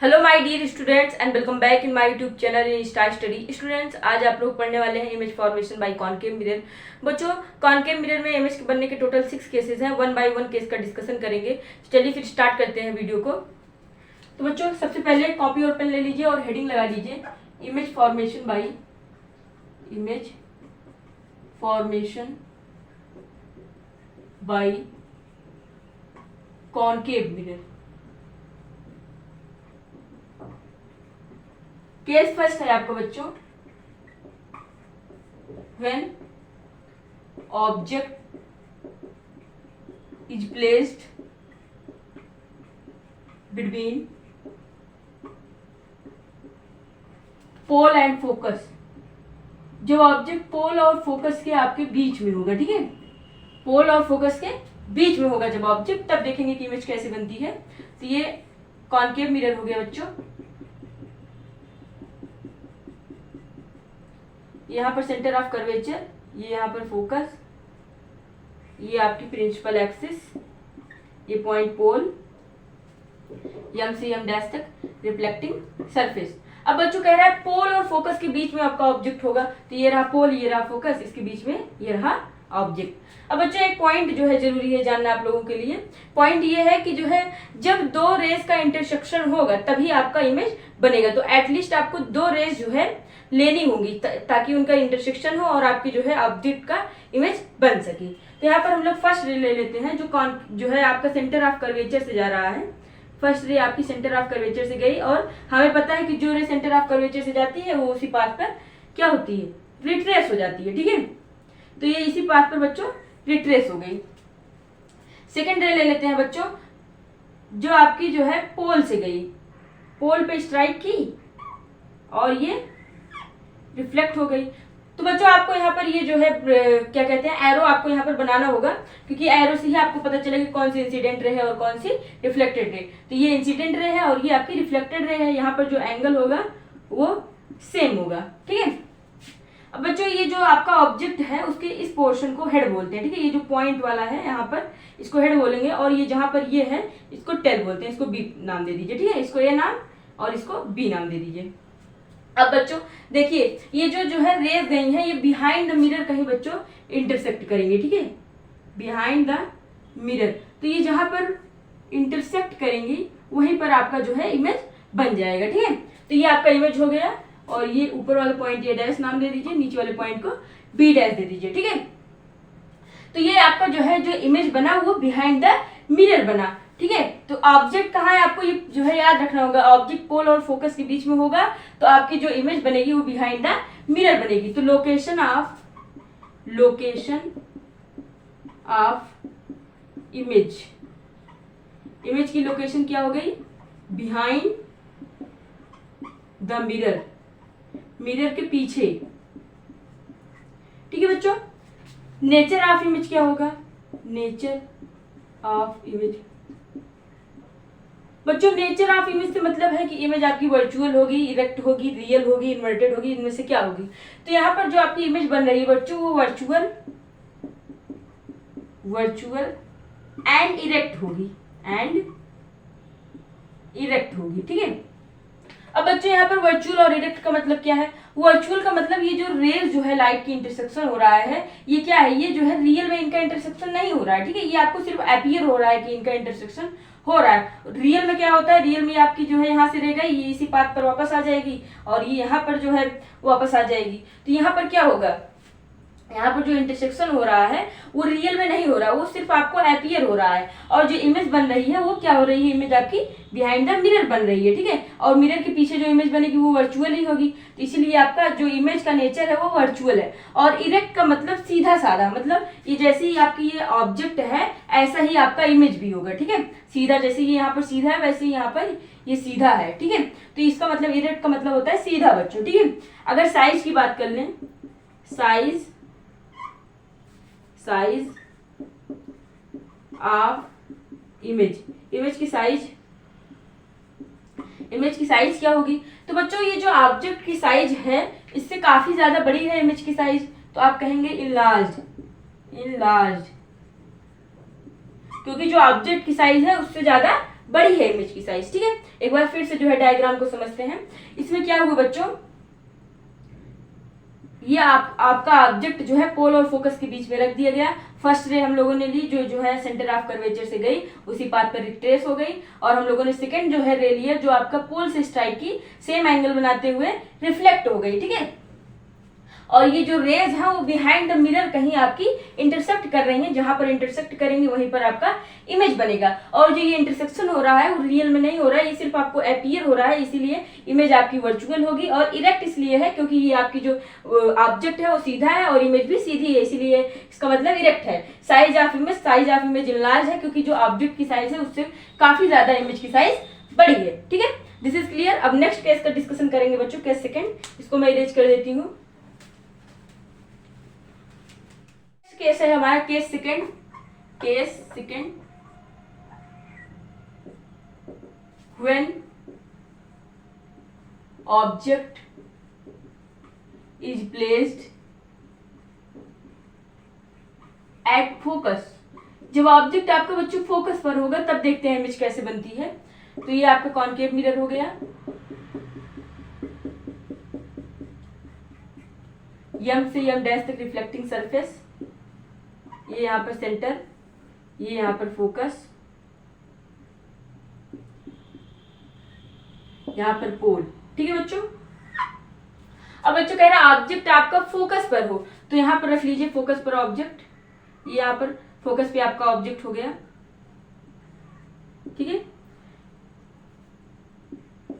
Hello my dear students and welcome back in my YouTube channel in star study. Students, आज आप लोग पढ़ने वाले हैं image formation by concave mirror. बच्चों, कॉनकेव मिरर में इमेज के बनने के टोटल 6 केसेस हैं। 1 बाय 1 केस का डिस्कशन करेंगे। चलिए फिर स्टार्ट करते हैं वीडियो को। तो बच्चों, सबसे पहले कॉपी और पेन ले लीजिए और हेडिंग लगा लीजिए image formation by concave mirror. Case first है आपको बच्चों, when object is placed between pole and focus. जब ऑब्जेक्ट पोल और फोकस के आपके बीच में होगा, ठीक है, पोल और फोकस के बीच में होगा जब ऑब्जेक्ट, तब देखेंगे कि इमेज कैसे बनती है। तो ये कॉनकेव मिरर हो गया बच्चों। यहाँ पर सेंटर ऑफ कर्वेचर, ये यहाँ पर फोकस, ये आपकी प्रिंसिपल एक्सिस, ये पॉइंट पोल, एम से एम डैश तक रिफ्लेक्टिंग सरफेस। अब बच्चों कह रहा है पोल और फोकस के बीच में आपका ऑब्जेक्ट होगा, तो ये रहा पोल, ये रहा फोकस, इसके बीच में ये रहा ऑब्जेक्ट। अब बच्चों एक पॉइंट जो है जरूरी है जानना आप लोगों के लिए। पॉइंट ये है कि जो है जब दो रेज का इंटरसेक्शन होगा तभी आपका इमेज बनेगा। तो एटलीस्ट आपको दो रेज जो है लेनी होंगी ताकि उनका इंटरसेक्शन हो और आपकी जो है ऑब्जेक्ट का इमेज बन सके। तो यहाँ पर हम लोग फर्स्ट रे ले लेते हैं जो है आपका सेंटर ऑफ कर्वेचर से जा रहा है। फर्स्ट रे आपकी सेंटर ऑफ कर्वेचर से गई और हमें पता है कि जो रे सेंटर ऑफ कर्वेचर से जाती है वो उसी पाथ पर क्या होती है, रिट्रेस हो जाती है, ठीक है। तो ये इसी पाथ पर बच्चों रिट्रेस हो गई। सेकेंड रे ले लेते हैं बच्चों, जो आपकी जो है पोल से गई, पोल पे स्ट्राइक की और ये रिफ्लेक्ट हो गई। तो बच्चों आपको यहाँ पर ये जो है क्या कहते हैं, एरो आपको यहाँ पर बनाना होगा, क्योंकि एरो से ही आपको पता चलेगा कौन सी इंसिडेंट रे है और कौन सी रिफ्लेक्टेड रे। तो ये इंसिडेंट रे है और ये आपकी रिफ्लेक्टेड रे है। यहाँ पर जो एंगल होगा वो सेम होगा, ठीक है। अब बच्चों ये जो आपका ऑब्जेक्ट है उसके इस पोर्शन को हेड बोलते हैं, ठीक है। ये जो पॉइंट वाला है यहाँ पर इसको हेड बोलेंगे और ये जहां पर ये है इसको टेल बोलते हैं। इसको बी नाम दे दीजिए, ठीक है। इसको ए नाम और इसको बी नाम दे दीजिए। अब बच्चों देखिए ये जो है रेज गई है ये बिहाइंड द मिरर कहीं बच्चों इंटरसेक्ट करेंगे, ठीक है, बिहाइंड द मिरर। तो ये जहां पर इंटरसेक्ट करेंगी वहीं पर आपका जो है इमेज बन जाएगा, ठीक है। तो ये आपका इमेज हो गया और ये ऊपर वाले पॉइंट ये डैश नाम दे दीजिए, नीचे वाले पॉइंट को बी डैश दे दीजिए, ठीक है। तो ये आपका जो है जो इमेज बना वो बिहाइंड द मिरर बना, ठीक है। तो ऑब्जेक्ट कहाँ है आपको ये जो है याद रखना होगा, ऑब्जेक्ट पोल और फोकस के बीच में होगा तो आपकी जो इमेज बनेगी वो बिहाइंड द मिरर बनेगी। तो लोकेशन ऑफ इमेज की लोकेशन क्या हो गई, बिहाइंड द मिरर के पीछे, ठीक है बच्चों। नेचर ऑफ इमेज क्या होगा, नेचर ऑफ इमेज बच्चों, नेचर ऑफ इमेज से मतलब है कि इमेज आपकी वर्चुअल होगी, इरेक्ट होगी, रियल होगी, इन्वर्टेड होगी, इनमें से क्या होगी। तो यहाँ पर जो आपकी इमेज बन रही है बच्चों वो वर्चुअल एंड इरेक्ट होगी, ठीक है। अब बच्चों यहाँ पर वर्चुअल और इरेक्ट का मतलब क्या है, वर्चुअल का मतलब ये जो रेज जो है लाइट की इंटरसेक्शन हो रहा है ये क्या है, ये जो है रियल में इनका इंटरसेक्शन नहीं हो रहा है, ठीक है। ये आपको सिर्फ अपीयर हो रहा है कि इनका इंटरसेक्शन हो रहा है। रियल में क्या होता है, रियल में आपकी जो है यहाँ से रह गई, ये इसी पाथ पर वापस आ जाएगी और ये यहाँ पर जो है वापस आ जाएगी। तो यहाँ पर क्या होगा, यहाँ पर जो इंटरसेक्शन हो रहा है वो रियल में नहीं हो रहा है, वो सिर्फ आपको अपीयर हो रहा है। और जो इमेज बन रही है वो क्या हो रही है, इमेज आपकी बिहाइंड द मिरर बन रही है, ठीक है। और मिरर के पीछे जो इमेज बनेगी वो वर्चुअल ही होगी। तो इसीलिए आपका जो इमेज का नेचर है वो वर्चुअल है। और इरेक्ट का मतलब सीधा साधा, मतलब ये जैसे ही आपकी ये ऑब्जेक्ट है ऐसा ही आपका इमेज भी होगा, ठीक है। सीधा, जैसे ये यहाँ पर सीधा है वैसे ही यहाँ पर ये सीधा है, ठीक है। तो इसका मतलब इरेक्ट का मतलब होता है सीधा बच्चों, ठीक है। अगर साइज की बात कर लें, साइज ऑफ इमेज की साइज क्या होगी। तो बच्चों ये जो ऑब्जेक्ट की साइज है इससे काफी ज्यादा बड़ी है इमेज की साइज, तो आप कहेंगे इनलार्ज, क्योंकि जो ऑब्जेक्ट की साइज है उससे ज्यादा बड़ी है इमेज की साइज। ठीक है, एक बार फिर से जो है डायग्राम को समझते हैं। इसमें क्या हुआ बच्चों, ये आपका ऑब्जेक्ट जो है पोल और फोकस के बीच में रख दिया गया। फर्स्ट रे हम लोगों ने ली जो है सेंटर ऑफ कर्वेचर से गई, उसी पाथ पर रिट्रेस हो गई। और हम लोगों ने सेकंड जो है रे लिया जो आपका पोल से स्ट्राइक की सेम एंगल बनाते हुए रिफ्लेक्ट हो गई। ठीक है, और ये जो रेज है वो बिहाइंड द मिरर कहीं आपकी इंटरसेक्ट कर रही हैं, जहां पर इंटरसेक्ट करेंगे वहीं पर आपका इमेज बनेगा। और जो ये इंटरसेक्शन हो रहा है वो रियल में नहीं हो रहा है, ये सिर्फ आपको अपीयर हो रहा है, इसीलिए इमेज आपकी वर्चुअल होगी। और इरेक्ट इसलिए है क्योंकि ये आपकी जो ऑब्जेक्ट है वो सीधा है और इमेज भी सीधी है, इसीलिए इसका मतलब इरेक्ट है। साइज ऑफ इमेज इनलार्ज है क्योंकि जो ऑब्जेक्ट की साइज है उससे काफी ज्यादा इमेज की साइज बड़ी है। ठीक है, दिस इज क्लियर। अब नेक्स्ट केस का डिस्कशन करेंगे बच्चों, केस सेकेंड, इसको मैं इरेज कर देती हूँ। केस है हमारा case second when object is placed at focus. जब ऑब्जेक्ट आपका बच्चों फोकस पर होगा तब देखते हैं इमेज कैसे बनती है। तो ये आपका कॉनकेव मिरर हो गया, यम से यम डैश तक रिफ्लेक्टिंग सरफेस, ये यहाँ पर सेंटर, ये यहाँ पर फोकस, यहाँ पर पोल। ठीक है बच्चों, अब बच्चों कह रहा है ऑब्जेक्ट आपका फोकस पर हो, तो यहाँ पर रख लीजिए फोकस पर ऑब्जेक्ट, ये यहाँ पर फोकस पे आपका ऑब्जेक्ट हो गया। ठीक है,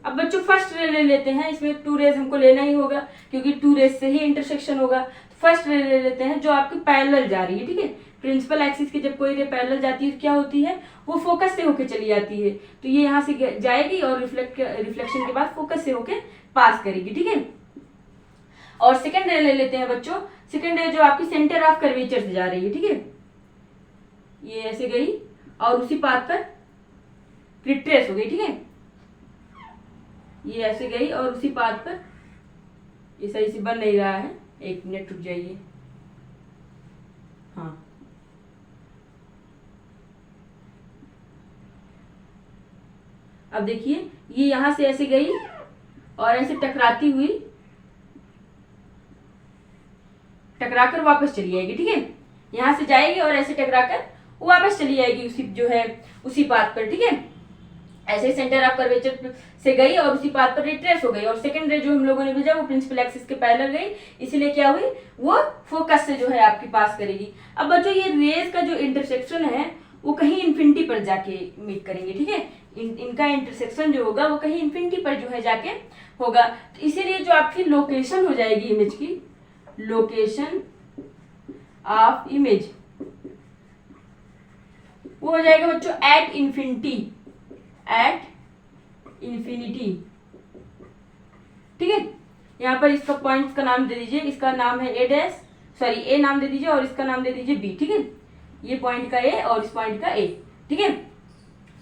अब बच्चों फर्स्ट रे ले लेते हैं, इसमें टू रेज हमको लेना ही होगा क्योंकि टू रेज से ही इंटरसेक्शन होगा। फर्स्ट रे ले लेते हैं जो आपकी पैरेलल जा रही है। ठीक है, प्रिंसिपल एक्सिस की जब कोई रे पैरेलल जाती है तो क्या होती है, वो फोकस से होके चली जाती है, तो ये यहाँ से जाएगी और रिफ्लेक्शन के बाद फोकस से होके पास करेगी। ठीक है, और सेकंड रे ले लेते हैं बच्चों, सेकंड रे जो आपकी सेंटर ऑफ कर्वेचर से जा रही है। ठीक है, ये ऐसे गई और उसी पाथ पर रिट्रेस हो गई। ठीक है, ये ऐसे गई और उसी पाथ पर, ये सही से बन नहीं रहा है, एक मिनट रुक जाइए। हाँ, अब देखिए ये यहां से ऐसे गई और ऐसे टकराती हुई टकराकर वापस चली जाएगी। ठीक है, यहां से जाएगी और ऐसे टकराकर वापस चली जाएगी उसी जो है उसी पाथ पर। ठीक है, ऐसे सेंटर ऑफ कर्वेचर से गई और उसी पाथ पर रिट्रेस हो गई। और सेकंड रे जो हम लोगों ने भेजा वो प्रिंसिपल एक्सिस के पैरेलल गई, इसीलिए क्या हुई, वो फोकस से जो है आपकी पास करेगी। अब बच्चों ये रेज का जो इंटरसेक्शन है वो कहीं इन्फिनिटी पर जाके मीट करेंगे। ठीक है, इनका इंटरसेक्शन जो होगा वो कहीं इन्फिनिटी पर जो है जाके होगा, तो इसीलिए जो आपकी लोकेशन हो जाएगी इमेज की, लोकेशन ऑफ इमेज, वो हो जाएगा बच्चों एट इन्फिनिटी। ठीक है, यहाँ पर इसका पॉइंट का नाम दे दीजिए, इसका नाम है ए नाम दे दीजिए और इसका नाम दे दीजिए बी। ठीक है, ये पॉइंट का ए और इस पॉइंट का ए। ठीक है,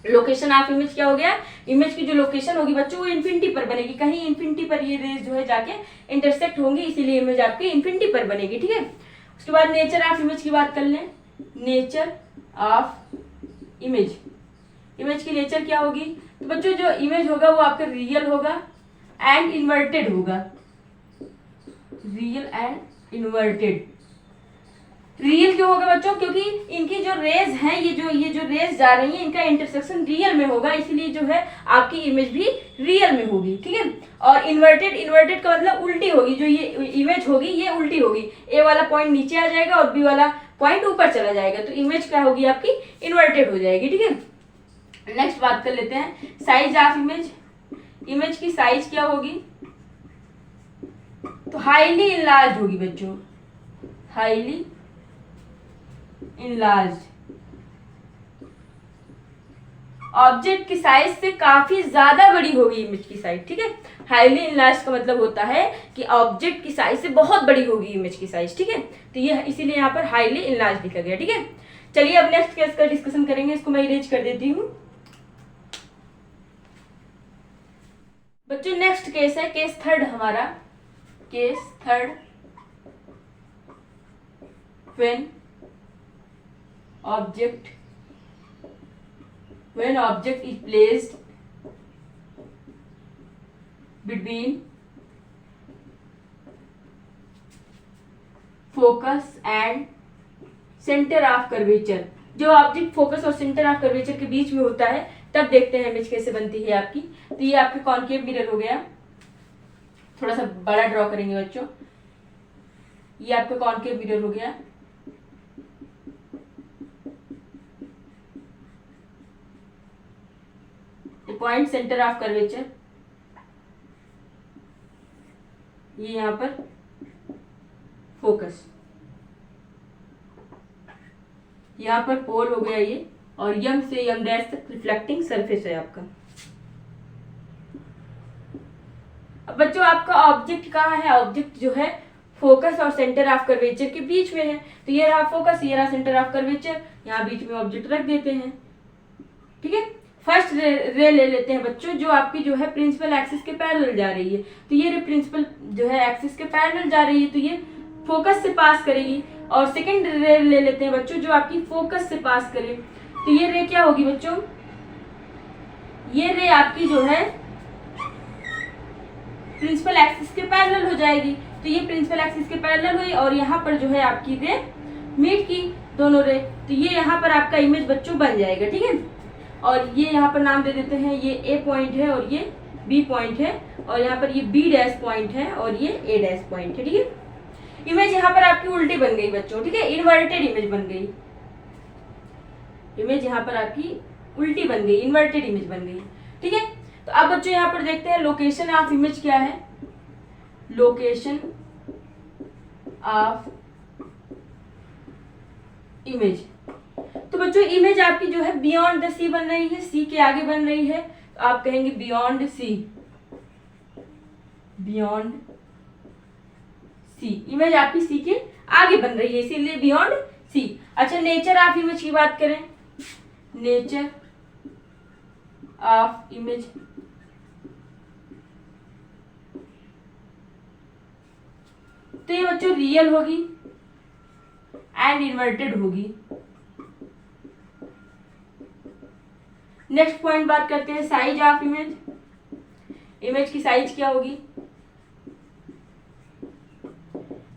लोकेशन ऑफ इमेज क्या हो गया, इमेज की जो लोकेशन होगी बच्चों वो इन्फिनिटी पर बनेगी, कहीं इन्फिनिटी पर ये रेज जो है जाके इंटरसेक्ट होंगी, इसीलिए इमेज आपकी इन्फिनिटी पर बनेगी। ठीक है, उसके बाद नेचर ऑफ इमेज की बात कर लें। नेचर ऑफ इमेज, इमेज की नेचर क्या होगी, तो बच्चों जो इमेज होगा वो आपका रियल होगा एंड इन्वर्टेड होगा। रियल एंड इन्वर्टेड, रियल क्यों होगा बच्चों, क्योंकि इनकी जो रेज हैं, ये जो रेज जा रही हैं इनका इंटरसेक्शन रियल में होगा, इसलिए जो है आपकी इमेज भी रियल में होगी। ठीक है, और इन्वर्टेड का मतलब उल्टी होगी, जो ये इमेज होगी ये उल्टी होगी, ए वाला पॉइंट नीचे आ जाएगा और बी वाला पॉइंट ऊपर चला जाएगा, तो इमेज क्या होगी आपकी इन्वर्टेड हो जाएगी। ठीक है, नेक्स्ट बात कर लेते हैं साइज ऑफ इमेज। इमेज की साइज क्या होगी, तो हाईली इनलार्ज होगी बच्चों, हाईली इनलार्ज, ऑब्जेक्ट की साइज से काफी ज्यादा बड़ी होगी इमेज की साइज। ठीक है, हाईली इनलार्ज का मतलब होता है कि ऑब्जेक्ट की साइज से बहुत बड़ी होगी इमेज की साइज। ठीक है, तो ये इसीलिए यहाँ पर हाईली इनलार्ज लिखा गया। ठीक है, चलिए अब नेक्स्ट केस का डिस्कशन करेंगे, इसको मैं इरेज कर देती हूँ। बच्चों नेक्स्ट केस है केस थर्ड हमारा, case third when when object is placed between focus and centre of curvature. जो ऑब्जेक्ट फोकस और सेंटर ऑफ कर्वेचर के बीच में होता है तब देखते हैं इमेज कैसे बनती है आपकी। तो ये आपके कॉनकेव मिरर हो गया, थोड़ा सा बड़ा ड्रॉ करेंगे बच्चों। ये आपका कॉनकेव मिरर हो गया, पॉइंट सेंटर ऑफ कर्वेचर, ये यहां पर फोकस, यहां पर पोल हो गया ये, और यम से यम डैश तक रिफ्लेक्टिंग सरफेस है आपका। अब बच्चों आपका ऑब्जेक्ट कहाँ है? ऑब्जेक्ट जो है फोकस और सेंटर ऑफ कर्वेचर के बीच में है। तो ये रहा फोकस, ये रहा सेंटर ऑफ कर्वेचर, यहाँ बीच में ऑब्जेक्ट रख देते हैं। ठीक है, फर्स्ट रे ले लेते हैं बच्चों जो आपकी जो है प्रिंसिपल एक्सिस के पैरेलल जा रही है। तो ये रे प्रिंसिपल जो है एक्सिस के पैरेलल जा रही है, तो ये फोकस से पास करेगी। और सेकंड रे ले लेते हैं बच्चों जो आपकी फोकस से पास करे। तो ये रे क्या होगी बच्चों? ये रे आपकी जो है प्रिंसिपल एक्सिस के पैरेलल हो जाएगी। तो ये प्रिंसिपल एक्सिस के पैरेलल हुई और यहाँ पर जो है आपकी रे मीट की दोनों रे। तो ये यहाँ पर आपका इमेज बच्चों बन जाएगा। ठीक है, और ये यहाँ पर नाम दे देते हैं, ये ए पॉइंट है और ये बी पॉइंट है, और यहाँ पर ये बी डैश पॉइंट है और ये ए डैश पॉइंट है। ठीक है, इमेज यहाँ पर आपकी उल्टी बन गई बच्चों। ठीक है, इन्वर्टेड इमेज बन गई। इमेज यहाँ पर आपकी उल्टी बन गई, इन्वर्टेड इमेज बन गई। ठीक है, तो अब बच्चों यहाँ पर देखते हैं लोकेशन ऑफ इमेज क्या है। लोकेशन ऑफ इमेज, तो बच्चों इमेज आपकी जो है बियॉन्ड द सी बन रही है, सी के आगे बन रही है। तो आप कहेंगे beyond C, beyond C, image आपकी सी के आगे बन रही है इसीलिए बियॉन्ड सी। अच्छा, नेचर ऑफ इमेज की बात करें, नेचर ऑफ इमेज, तो ये बच्चों रियल होगी एंड इन्वर्टेड होगी। नेक्स्ट पॉइंट बात करते हैं साइज ऑफ इमेज। इमेज की साइज क्या होगी?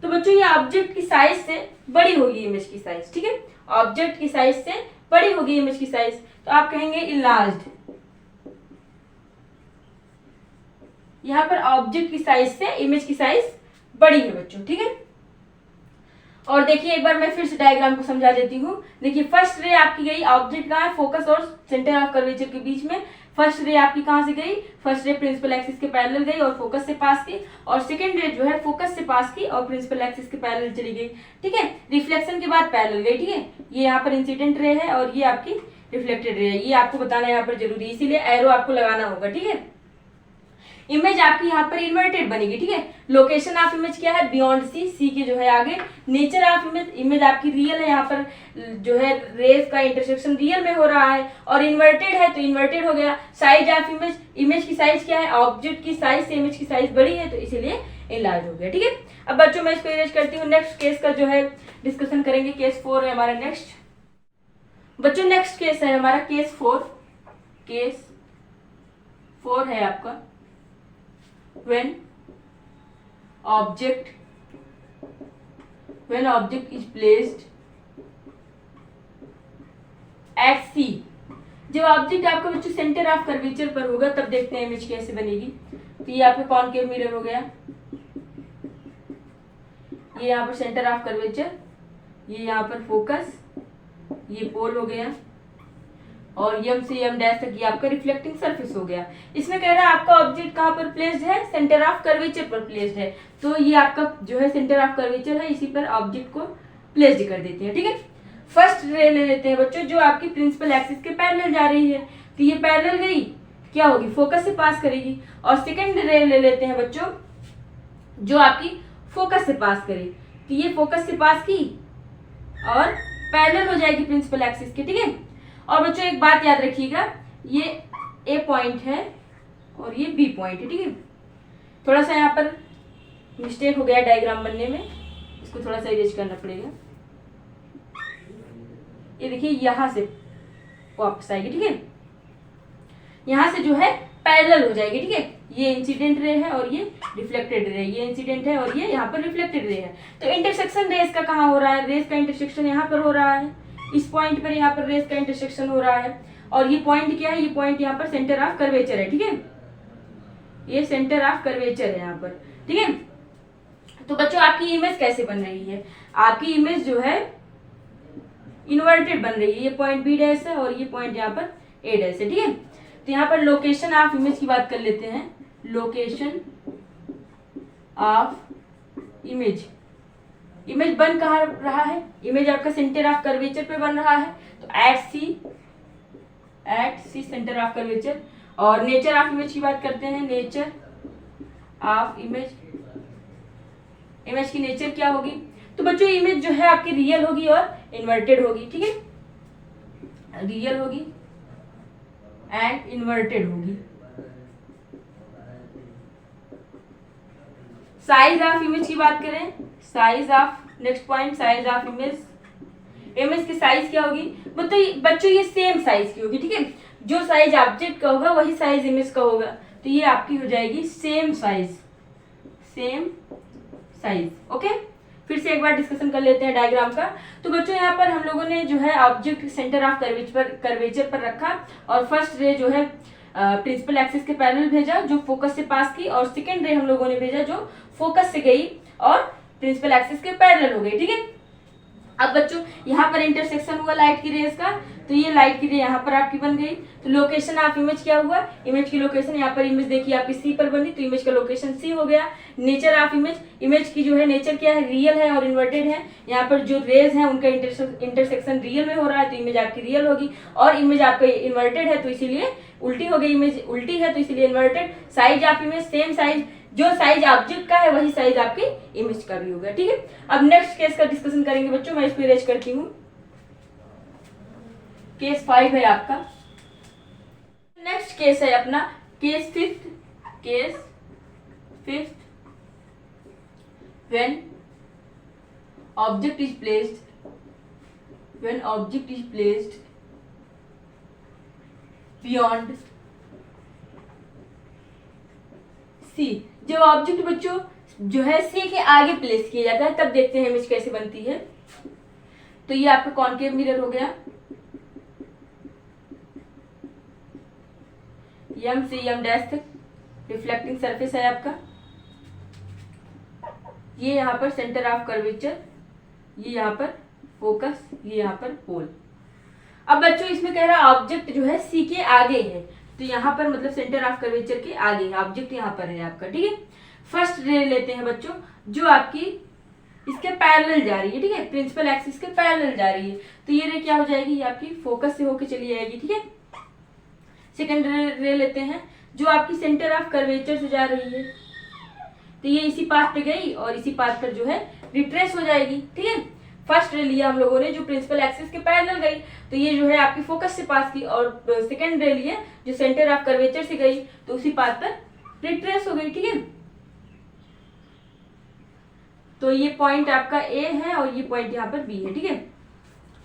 तो बच्चों ये ऑब्जेक्ट की साइज से बड़ी होगी इमेज की साइज। ठीक है, ऑब्जेक्ट की साइज से बड़ी होगी इमेज की साइज, तो आप कहेंगे इनलार्ज्ड। यहां पर ऑब्जेक्ट की साइज से इमेज की साइज बड़ी है बच्चों। ठीक है, और देखिए एक बार मैं फिर से डायग्राम को समझा देती हूँ। देखिए फर्स्ट रे आपकी गई, ऑब्जेक्ट कहाँ है? फोकस और सेंटर ऑफ कर्वेचर के बीच में। फर्स्ट रे आपकी कहाँ से गई? फर्स्ट रे प्रिंसिपल एक्सिस के पैरेलल गई और फोकस से पास की, और सेकंड रे जो है फोकस से पास की और प्रिंसिपल एक्सिस के पैरेलल चली गई। ठीक है, रिफ्लेक्शन के बाद पैरेलल गई। ठीक है, ये यहाँ पर इंसिडेंट रे है और ये आपकी रिफ्लेक्टेड रे है, ये आपको बताना यहाँ पर जरूरी है, इसीलिए एरो आपको लगाना होगा। ठीक है, इमेज आपकी यहाँ पर इन्वर्टेड बनेगी। ठीक है, लोकेशन ऑफ इमेज क्या है? बियॉन्ड सी, सी के जो है आगे। नेचर ऑफ इमेज, इमेज आपकी रियल है, यहाँ पर जो है रेज का इंटरसेक्शन रियल में हो रहा है, और इन्वर्टेड है तो इन्वर्टेड हो गया। साइज ऑफ इमेज, इमेज की साइज क्या है? ऑब्जेक्ट की साइज से इमेज की साइज बड़ी है तो इसीलिए इनलार्ज हो गया। ठीक है, अब बच्चों मैं इसको इरेज करती हूँ। नेक्स्ट केस का जो है डिस्कशन करेंगे, केस 4 है हमारा नेक्स्ट। बच्चों नेक्स्ट केस है हमारा केस 4। केस 4 है आपका when object is placed at C। जब ऑब्जेक्ट आपका बच्चों सेंटर ऑफ कर्वेचर पर होगा तब देखते हैं इमेज कैसे बनेगी। तो ये आपका कॉनकेव मिरर हो गया, ये यहाँ पर सेंटर ऑफ कर्वेचर, ये यहाँ पर फोकस, ये पोल हो गया, और यम से यम डैश तक ये आपका रिफ्लेक्टिंग सरफेस हो गया। इसमें कह रहा है आपका ऑब्जेक्ट कहाँ पर प्लेस्ड है? सेंटर ऑफ कर्वेचर पर प्लेस्ड है। तो ये आपका जो है सेंटर ऑफ कर्वेचर है, इसी पर ऑब्जेक्ट को प्लेस्ड कर देते हैं। ठीक है, फर्स्ट रे ले लेते हैं बच्चों जो आपकी प्रिंसिपल एक्सिस के पैरेलल जा रही है। तो ये पैरेलल गई, क्या होगी? फोकस से पास करेगी। और सेकंड रे ले लेते हैं बच्चों जो आपकी फोकस से पास करे। तो ये फोकस से पास की और पैरेलल हो जाएगी प्रिंसिपल एक्सिस के। ठीक है, और बच्चों एक बात याद रखिएगा, ये ए पॉइंट है और ये बी पॉइंट है। ठीक है, थोड़ा सा यहाँ पर मिस्टेक हो गया डायग्राम बनने में, इसको थोड़ा सा इरेज करना पड़ेगा। ये देखिए यहाँ से वापस आएगी। ठीक है, यहाँ से जो है पैरेलल हो जाएगी, ठीक है। ये इंसिडेंट रे है और ये रिफ्लेक्टेड रे, ये इंसिडेंट है और ये यहाँ पर रिफ्लेक्टेड रे है। तो इंटरसेक्शन रेस का कहाँ हो रहा है, रेस का इंटरसेक्शन यहाँ पर हो रहा है, इस पॉइंट पर यहाँ पर रेस का इंटरसेक्शन हो रहा है। और ये पॉइंट क्या है, ये पॉइंट यहाँ पर सेंटर ऑफ कर्वेचर है, ठीक है, ये सेंटर ऑफ कर्वेचर है यहाँ पर, ठीक है। तो बच्चों आपकी इमेज कैसे बन रही है, आपकी इमेज जो है इन्वर्टेड बन रही है। ये पॉइंट बी डैश है और ये पॉइंट यहाँ पर ए डैश है, ठीक है। तो यहाँ पर लोकेशन ऑफ इमेज की बात कर लेते हैं। लोकेशन ऑफ इमेज, इमेज बन कहाँ रहा है, इमेज आपका सेंटर ऑफ कर्वेचर पे बन रहा है, तो at C centre of curvature. और नेचर ऑफ इमेज की बात करते हैं, नेचर ऑफ इमेज, इमेज की नेचर क्या होगी। तो बच्चों इमेज जो है आपकी रियल होगी और इन्वर्टेड होगी, ठीक है, रियल होगी एंड इन्वर्टेड होगी। साइज ऑफ इमेज की बात करें, size of, next point size of image, image की साइज क्या होगी, मतलब बच्चों ये सेम साइज की होगी, ठीक है। जो साइज ऑब्जेक्ट का होगा वही साइज इमेज का होगा, तो ये आपकी हो जाएगी same size, same size, okay. फिर से एक बार डिस्कशन कर लेते हैं डायग्राम का। तो बच्चों यहाँ पर हम लोगों ने जो है ऑब्जेक्ट सेंटर ऑफ कर्वेचर पर रखा और फर्स्ट रे जो है प्रिंसिपल एक्सिस के पैरेलल भेजा जो फोकस से पास की, और सेकेंड रे हम लोगों ने भेजा जो फोकस से गई और प्रिंसिपल एक्सिस के पैरेलल हो गई, ठीक है। अब बच्चों यहाँ पर इंटरसेक्शन हुआ लाइट की रेज का, तो ये लाइट की रे यहाँ पर आपकी बन गई। तो लोकेशन ऑफ इमेज क्या हुआ, इमेज की लोकेशन यहाँ पर इमेज देखिए आपकी सी पर बनी, तो इमेज का लोकेशन सी हो गया। नेचर ऑफ इमेज, इमेज की जो है नेचर क्या है, रियल है और इन्वर्टेड है। यहाँ पर जो रेज है उनका इंटरसेक्शन रियल में हो रहा है, तो इमेज आपकी रियल होगी। और इमेज आपका इन्वर्टेड है तो इसीलिए उल्टी हो गई, इमेज उल्टी है तो इसीलिए inverted. Size of image same size, जो साइज ऑब्जेक्ट का है वही साइज आपकी इमेज का भी होगा, ठीक है। अब नेक्स्ट केस का डिस्कशन करेंगे बच्चों, मैं इसको इरेज करती हूँ। केस 5 है आपका। नेक्स्ट केस है अपना case 5, case 5 when object is placed beyond C. जब ऑब्जेक्ट बच्चों जो है सी के आगे प्लेस किया जाता है तब देखते हैं इमेज कैसे बनती है। तो ये आपका कॉनकेव मिरर हो गया, एम से एम डैश तक रिफ्लेक्टिंग सरफेस है आपका। ये यहाँ पर सेंटर ऑफ कर्वेचर, ये यहाँ पर फोकस, ये यहाँ पर पोल। अब बच्चों इसमें कह रहा है ऑब्जेक्ट जो है सी के आगे है, तो यहाँ पर मतलब सेंटर ऑफ कर्वेचर के आगे है, ऑब्जेक्ट यहाँ पर है आपका, ठीक है। फर्स्ट रे लेते हैं बच्चों जो आपकी इसके पैरेलल जा रही है, ठीक है, प्रिंसिपल एक्सिस के पैरेलल जा रही है, तो ये रे क्या हो जाएगी, ये आपकी फोकस से होके चली जाएगी, ठीक है। सेकेंड रे लेते हैं जो आपकी सेंटर ऑफ कर्वेचर से जा रही है, तो ये इसी पाथ पे गई और इसी पाथ पर जो है रिट्रेस हो जाएगी, ठीक है। फर्स्ट रे लिया हम लोगों ने जो प्रिंसिपल एक्सिस के पैरेलल गई, तो ये जो है आपकी फोकस से पास की, और सेकेंड रे लिए जो सेंटर ऑफ कर्वेचर से गई तो उसी पाथ पर रिट्रेस हो गई, ठीक है। तो ये पॉइंट आपका ए है और ये पॉइंट यहाँ पर बी है, ठीक है।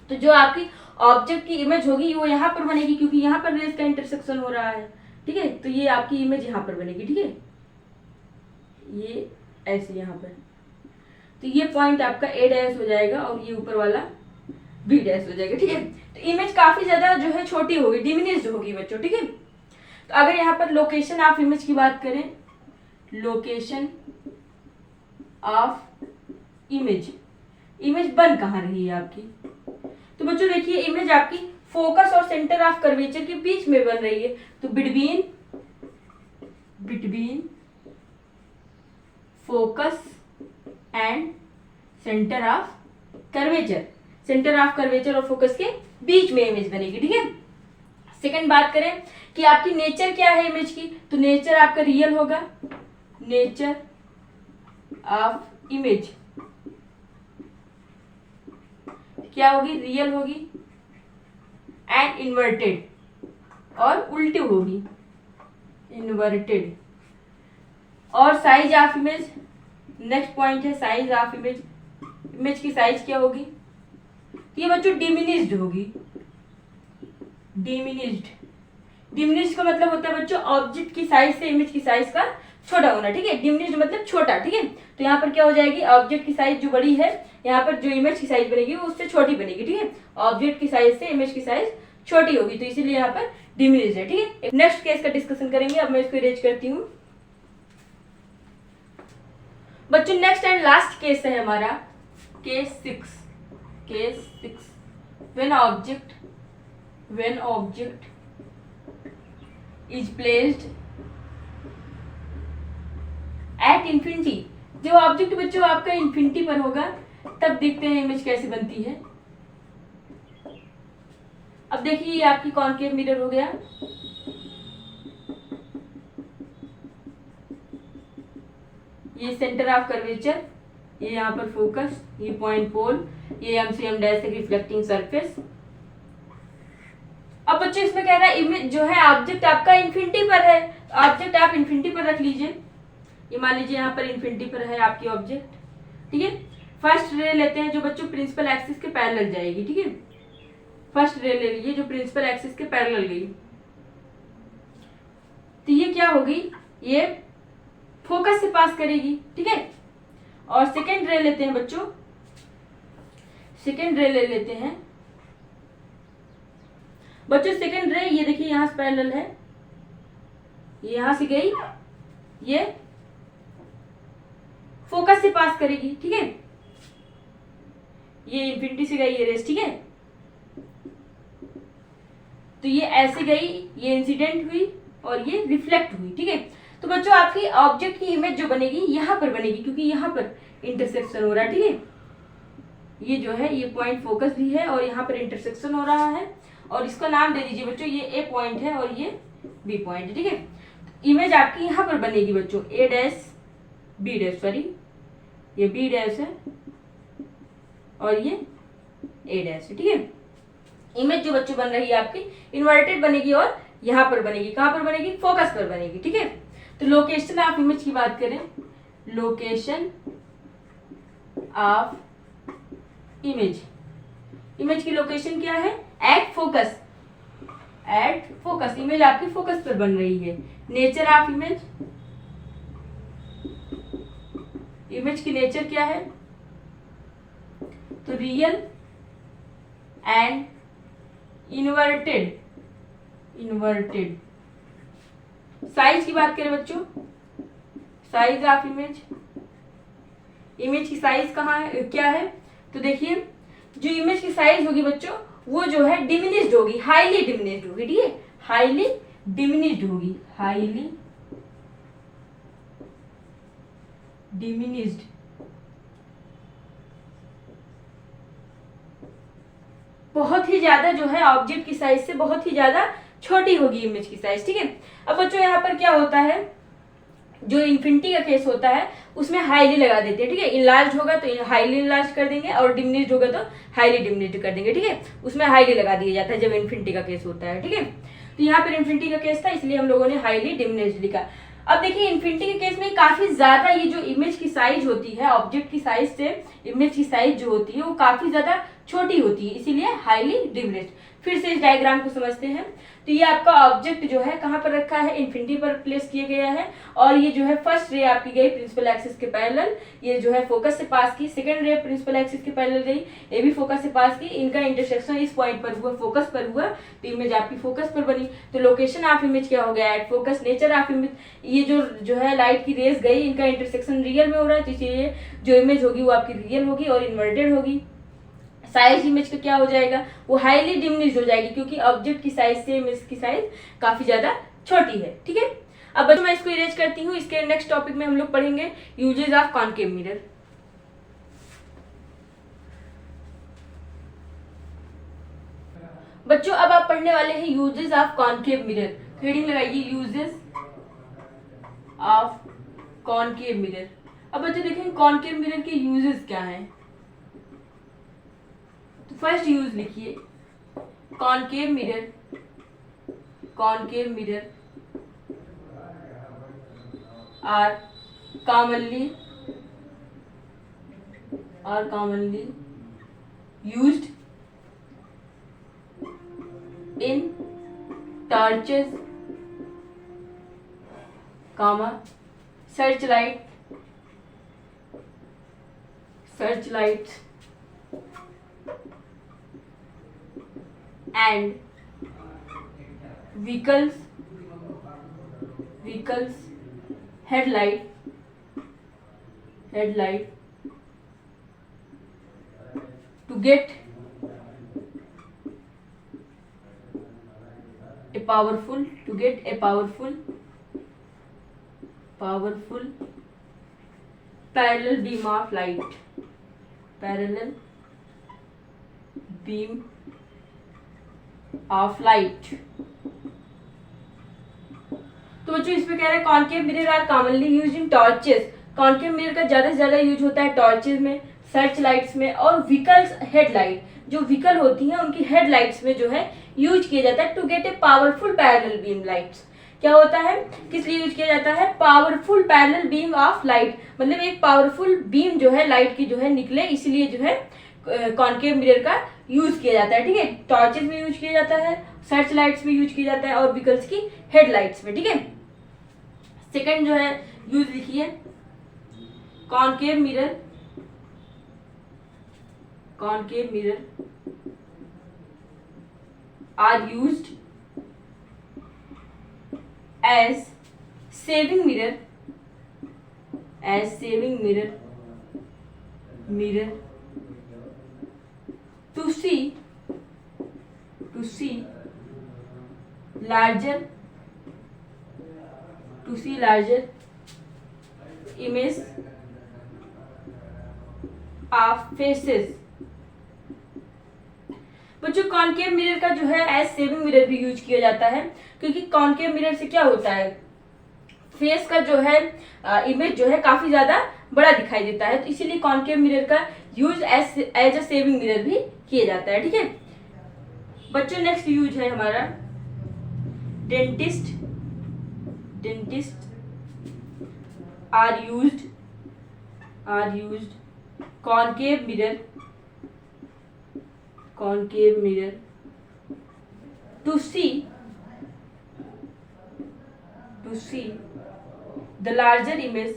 तो जो आपकी ऑब्जेक्ट की इमेज होगी वो यहाँ पर बनेगी क्योंकि यहाँ पर रेज का इंटरसेक्शन हो रहा है, ठीक है। तो ये आपकी इमेज यहाँ पर बनेगी, ठीक है, ये ऐसे यहाँ पर। तो ये पॉइंट आपका ए डैश हो जाएगा और ये ऊपर वाला बी डैश हो जाएगा, ठीक है। तो इमेज काफी ज्यादा जो है छोटी होगी, डिमिनिश्ड होगी बच्चों, ठीक है। तो अगर यहाँ पर लोकेशन ऑफ इमेज की बात करें, लोकेशन ऑफ इमेज, इमेज बन कहाँ रही है आपकी, तो बच्चों देखिए इमेज आपकी फोकस और सेंटर ऑफ कर्वेचर के बीच में बन रही है, तो between focus and centre of curvature, centre of curvature और फोकस के बीच में इमेज बनेगी, ठीक है। सेकंड बात करें कि आपकी नेचर क्या है इमेज की, तो नेचर आपका रियल होगा, नेचर ऑफ इमेज क्या होगी, रियल होगी एंड इन्वर्टेड, और उल्टी होगी, इन्वर्टेड। और size of image, next point है साइज ऑफ इमेज, इमेज की साइज क्या होगी, ये बच्चों डिमिनिश्ड होगी, डिमिनिश्ड का मतलब होता है बच्चों ऑब्जेक्ट की साइज से इमेज की साइज का छोटा होना, ठीक है। डिमिनिश्ड मतलब छोटा, ठीक है। तो यहाँ पर क्या हो जाएगी, ऑब्जेक्ट की साइज जो बड़ी है, यहाँ पर जो इमेज की साइज बनेगी वो उससे छोटी बनेगी, ठीक है। ऑब्जेक्ट की साइज से इमेज की साइज छोटी होगी, तो इसीलिए यहाँ पर डिमिनिश्ड है, ठीक है। नेक्स्ट केस का डिस्कशन करेंगे। अब मैं इसको इरेज करती हूँ बच्चों। नेक्स्ट एंड लास्ट केस है हमारा case 6। When object is placed at infinity. जब ऑब्जेक्ट बच्चों आपका इंफिनिटी पर होगा तब देखते हैं इमेज कैसे बनती है। अब देखिए ये आपकी कॉनकेव मिरर हो गया, ये सेंटर ऑफ कर्वेचर, ये यहाँ पर फोकस, ये पॉइंट पोल, ये MCM डैश रिफ्लेक्टिंग सरफेस। अब बच्चों इसमें कह रहा है इमेज जो है ऑब्जेक्ट आपका इंफिनिटी पर है, ऑब्जेक्ट आप इंफिनिटी पर रख लीजिए। ये मान लीजिए यहाँ पर इंफिनिटी पर है आपकी ऑब्जेक्ट, ठीक है। फर्स्ट रे लेते हैं जो बच्चों प्रिंसिपल एक्सिस के पैरेलल जाएगी, ठीक है। फर्स्ट रे ले लीजिए जो प्रिंसिपल एक्सिस के पैरेलल गई, तो ये क्या होगी, ये फोकस से पास करेगी, ठीक है। और सेकेंड रे लेते हैं बच्चों, सेकेंड रे ले लेते हैं बच्चों। सेकेंड रे ये देखिए यहाँ से पैरेलल है, ये यहां से गई, ये फोकस से पास करेगी, ठीक है। ये इंफिनिटी से गई ये रेस, ठीक है। तो ये ऐसे गई, ये इंसिडेंट हुई और ये रिफ्लेक्ट हुई, ठीक है। तो बच्चों आपकी ऑब्जेक्ट की इमेज जो बनेगी यहां पर बनेगी, क्योंकि यहां पर इंटरसेक्शन हो रहा है, ठीक है। ये जो है ये पॉइंट फोकस भी है और यहाँ पर इंटरसेक्शन हो रहा है, और इसका नाम दे दीजिए बच्चों, ये ए पॉइंट है और ये बी पॉइंट है, ठीक है। इमेज आपकी यहाँ पर बनेगी बच्चों, ए डैश बी डैश, सॉरी ये बी डैश है और ये ए डैश है, ठीक है। इमेज जो बच्चों बन रही है आपकी इन्वर्टेड बनेगी और यहाँ पर बनेगी, कहाँ पर बनेगी, फोकस पर बनेगी, ठीक है। तो लोकेशन ऑफ इमेज की बात करें, लोकेशन ऑफ इमेज, इमेज की लोकेशन क्या है, at focus, at focus, image आपकी फोकस पर बन रही है। नेचर ऑफ इमेज, इमेज की नेचर क्या है, तो real and inverted, inverted. Size की बात करें बच्चों, साइज ऑफ इमेज, इमेज की साइज कहाँ है, क्या है, तो देखिए जो इमेज की साइज होगी बच्चों वो जो है डिमिनिश्ड होगी, हाईली डिमिनिश्ड होगी, ठीक है। हाईली डिमिनिश्ड होगी, हाईली डिमिनिश्ड, बहुत ही ज्यादा जो है ऑब्जेक्ट की साइज से बहुत ही ज्यादा छोटी होगी इमेज की साइज, ठीक है। अब बच्चों यहाँ पर क्या होता है, जो इन्फिनिटी का केस होता है उसमें हाईली लगा देते हैं, ठीक है। इनलार्ज होगा तो हाईली इनलार्ज कर देंगे और डिमिनिश्ड होगा तो हाईली डिमिनिश्ड कर देंगे, ठीक है। उसमें हाईली लगा दिया जाता है जब इन्फिनिटी का केस होता है, ठीक है। तो यहाँ पर इन्फिनिटी का केस था इसलिए हम लोगों ने हाईली डिमिनिश्ड लिखा। अब देखिए इन्फिनिटी के केस में काफी ज्यादा ये जो इमेज की साइज होती है ऑब्जेक्ट की साइज से इमेज की साइज जो होती है वो काफी ज्यादा छोटी होती है, इसीलिए हाईली डिमिनिश्ड। फिर से इस डायग्राम को समझते हैं। तो ये आपका ऑब्जेक्ट जो है कहाँ पर रखा है, इन्फिनिटी पर प्लेस किया गया है, और ये जो है फर्स्ट रे आपकी गई प्रिंसिपल एक्सिस के पैरेलल, ये जो है फोकस से पास की। सेकंड रे प्रिंसिपल एक्सिस के पैरेलल गई, ये भी फोकस से पास की। इनका इंटरसेक्शन इस पॉइंट पर हुआ, फोकस पर हुआ, तो इमेज आपकी फोकस पर बनी। तो लोकेशन ऑफ इमेज क्या हो गया, at focus. Nature of image, ये जो है लाइट की रेस गई, इनका इंटरसेक्शन रियल में हो रहा है, तो इसलिए जो इमेज होगी वो आपकी रियल होगी और इन्वर्टेड होगी। साइज इमेज का क्या हो जाएगा, वो हाईली डिमिनिश्ड हो जाएगी, क्योंकि ऑब्जेक्ट की साइज से इमेज की साइज काफी ज्यादा छोटी है, ठीक है। अब बच्चों मैं इसको इरेज करती हूँ। इसके नेक्स्ट टॉपिक में हम लोग पढ़ेंगे यूजेस ऑफ कॉनकेव मिरर। बच्चों अब आप पढ़ने वाले हैं uses of concave mirror. Heading लगाइए यूजेस ऑफ कॉनकेव मिरर। अब बच्चों देखें कॉनकेव मिरर के यूजेस क्या हैं। तो फर्स्ट यूज लिखिए, concave mirror, concave mirror are commonly used in torches comma, searchlights, and vehicles, headlight, to get a powerful parallel beam of light, तो बच्चों इसमें कह रहा है concave mirror are commonly use in torches. Concave mirror का ज्यादा से ज्यादा यूज होता है टॉर्चेस में, सर्च लाइट्स में और व्हीकल्स हेडलाइट, जो व्हीकल होती हैं उनकी हेडलाइट्स में जो है यूज किया जाता है to get a powerful parallel beam lights. क्या होता है, किस लिए यूज किया जाता है? Powerful parallel beam of light, मतलब एक पावरफुल बीम जो है लाइट की जो है निकले, इसलिए जो है कॉनकेव मिरर का यूज किया जाता है। ठीक है, टॉर्चेस में यूज किया जाता है, सर्च लाइट्स में यूज किया जाता है और व्हीकल्स की हेडलाइट्स में। ठीक है, सेकंड जो है यूज लिखिए, concave mirror are used as shaving mirror to see larger image of faces। बच्चों कॉनकेव मिरर का जो है एज सेविंग मिरर भी यूज किया जाता है, क्योंकि कॉनकेव मिरर से क्या होता है, फेस का जो है इमेज जो है काफी ज्यादा बड़ा दिखाई देता है, तो इसीलिए कॉनकेव मिरर का use as a shaving mirror भी किया जाता है। ठीक है बच्चों, नेक्स्ट यूज है हमारा dentist are used concave mirror to see the larger image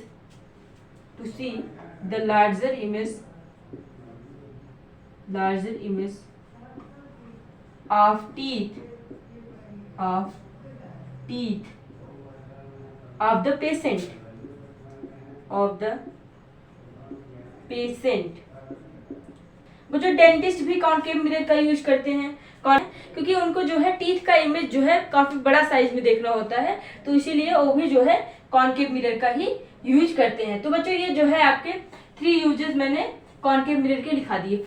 of teeth of the patient वो जो डेंटिस्ट भी कॉनकेव मिरर का यूज करते हैं, क्योंकि उनको जो है टीथ का इमेज जो है काफी बड़ा साइज में देखना होता है, तो इसीलिए वो भी जो है कॉनकेव मिरर का ही यूज करते हैं। तो बच्चों ये जो है आपके 3 यूजेस मैंने कॉनकेव मिरर के लिखा दिए।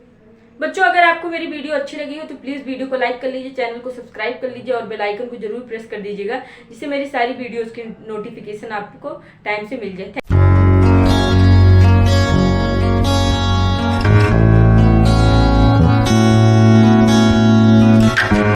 बच्चों अगर आपको मेरी वीडियो अच्छी लगी हो तो प्लीज वीडियो को लाइक कर लीजिए, चैनल को सब्सक्राइब कर लीजिए और बेल आइकन को जरूर प्रेस कर दीजिएगा, जिससे मेरी सारी वीडियोस की नोटिफिकेशन आपको टाइम से मिल जाए।